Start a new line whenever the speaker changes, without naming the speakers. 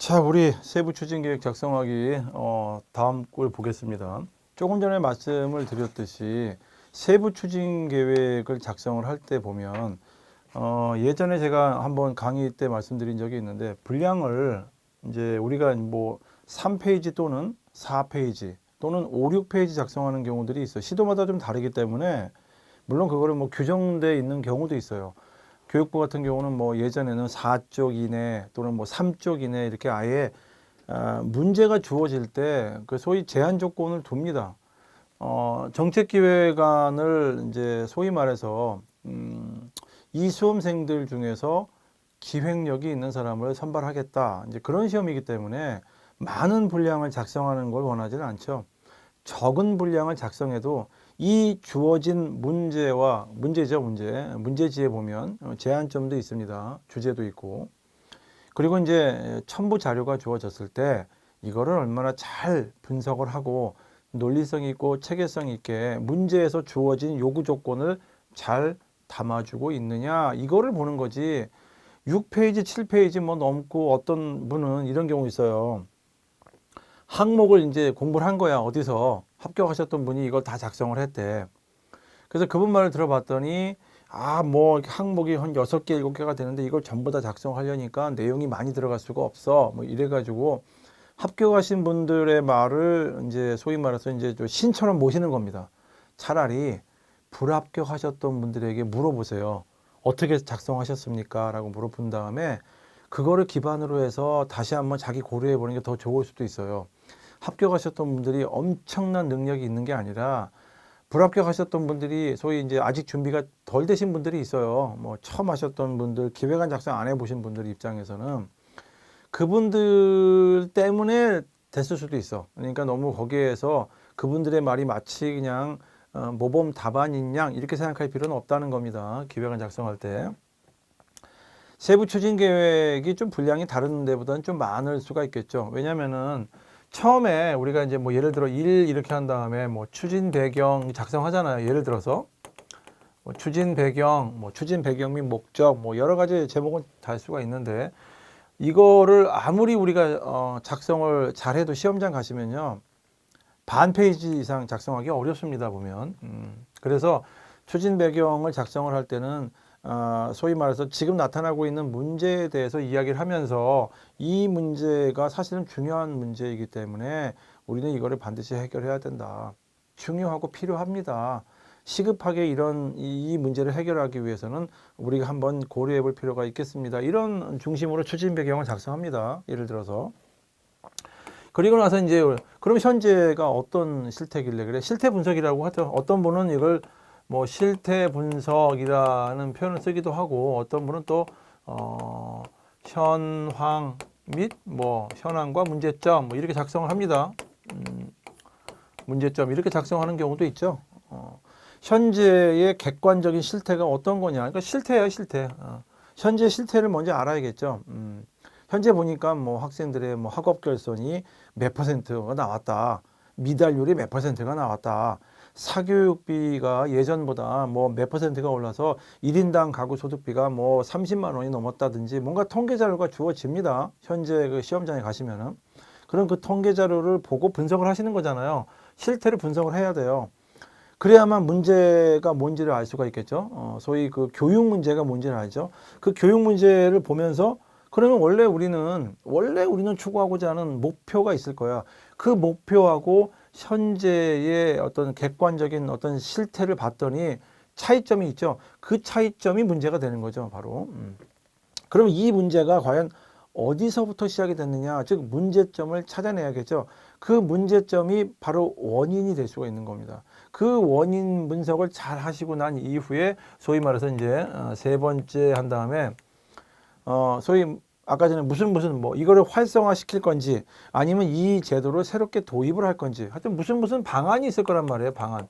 자, 우리 세부 추진 계획 작성하기 다음 걸 보겠습니다. 조금 전에 말씀을 드렸듯이 세부 추진 계획을 작성을 할 때 보면 예전에 제가 한번 강의 때 말씀드린 적이 있는데 분량을 이제 우리가 뭐 3페이지 또는 4페이지 또는 5, 6페이지 작성하는 경우들이 있어요. 시도마다 좀 다르기 때문에 물론 그거를 뭐 규정되어 있는 경우도 있어요. 교육부 같은 경우는 뭐 예전에는 4쪽 이내 또는 뭐 3쪽 이내 이렇게 아예 문제가 주어질 때 그 소위 제한 조건을 둡니다. 정책기획안을 이제 소위 말해서 이 수험생들 중에서 기획력이 있는 사람을 선발하겠다. 이제 그런 시험이기 때문에 많은 분량을 작성하는 걸 원하지는 않죠. 적은 분량을 작성해도 이 주어진 문제와 문제지에 보면 제한점도 있습니다. 주제도 있고. 그리고 이제 첨부 자료가 주어졌을 때 이거를 얼마나 잘 분석을 하고 논리성 있고 체계성 있게 문제에서 주어진 요구 조건을 잘 담아주고 있느냐 이거를 보는 거지. 6페이지, 7페이지 뭐 넘고 어떤 분은 이런 경우 있어요. 항목을 이제 공부를 한 거야. 어디서 합격하셨던 분이 이걸 다 작성을 했대. 그래서 그분 말을 들어봤더니 뭐 항목이 한 6개, 7개가 되는데 이걸 전부 다 작성하려니까 내용이 많이 들어갈 수가 없어. 뭐 이래가지고 합격하신 분들의 말을 이제 소위 말해서 이제 좀 신처럼 모시는 겁니다. 차라리 불합격하셨던 분들에게 물어보세요. 어떻게 작성하셨습니까? 라고 물어본 다음에 그거를 기반으로 해서 다시 한번 자기 고려해 보는 게 더 좋을 수도 있어요. 합격하셨던 분들이 엄청난 능력이 있는 게 아니라 불합격하셨던 분들이 소위 이제 아직 준비가 덜 되신 분들이 있어요. 뭐 처음 하셨던 분들, 기획안 작성 안 해보신 분들 입장에서는 그분들 때문에 됐을 수도 있어. 그러니까 너무 거기에서 그분들의 말이 마치 그냥 모범 답안인 양 이렇게 생각할 필요는 없다는 겁니다. 기획안 작성할 때. 세부 추진 계획이 좀 분량이 다른 데보다는 좀 많을 수가 있겠죠. 왜냐면은 처음에 우리가 이제 뭐 예를 들어 1 이렇게 한 다음에 뭐 추진 배경 작성하잖아요. 예를 들어서 뭐 추진 배경, 뭐 추진 배경 및 목적 뭐 여러 가지 제목은 달 수가 있는데 이거를 아무리 우리가 작성을 잘해도 시험장 가시면요. 반 페이지 이상 작성하기 어렵습니다. 보면. 그래서 추진 배경을 작성을 할 때는 소위 말해서 지금 나타나고 있는 문제에 대해서 이야기를 하면서 이 문제가 사실은 중요한 문제이기 때문에 우리는 이거를 반드시 해결해야 된다. 중요하고 필요합니다. 시급하게 이 문제를 해결하기 위해서는 우리가 한번 고려해 볼 필요가 있겠습니다. 이런 중심으로 추진 배경을 작성합니다. 예를 들어서. 그리고 나서 이제 그럼 현재가 어떤 실태길래 그래? 실태 분석이라고 하죠. 어떤 분은 이걸 뭐 실태 분석이라는 표현을 쓰기도 하고 어떤 분은 또 현황 및 뭐 현황과 문제점 뭐 이렇게 작성을 합니다. 문제점 이렇게 작성하는 경우도 있죠. 현재의 객관적인 실태가 어떤 거냐? 그러니까 실태예요, 실태. 현재 실태를 먼저 알아야겠죠. 현재 보니까 뭐 학생들의 뭐 학업 결손이 몇 퍼센트가 나왔다. 미달률이 몇 퍼센트가 나왔다. 사교육비가 예전보다 뭐 몇 퍼센트가 올라서 1인당 가구 소득비가 뭐 30만 원이 넘었다든지 뭔가 통계 자료가 주어집니다. 현재 그 시험장에 가시면은. 그럼 그 통계 자료를 보고 분석을 하시는 거잖아요. 실태를 분석을 해야 돼요. 그래야만 문제가 뭔지를 알 수가 있겠죠. 소위 그 교육 문제가 뭔지를 알죠. 그 교육 문제를 보면서 그러면 원래 우리는 추구하고자 하는 목표가 있을 거야. 그 목표하고 현재의 어떤 객관적인 어떤 실태를 봤더니 차이점이 있죠. 그 차이점이 문제가 되는 거죠, 바로. 그럼 이 문제가 과연 어디서부터 시작이 됐느냐, 즉 문제점을 찾아내야겠죠. 그 문제점이 바로 원인이 될 수가 있는 겁니다. 그 원인 분석을 잘 하시고 난 이후에 소위 말해서 이제 세 번째 한 다음에 소위 아까 전에 무슨 뭐 이거를 활성화 시킬 건지 아니면 이 제도를 새롭게 도입을 할 건지 하여튼 무슨 방안이 있을 거란 말이에요. 방안.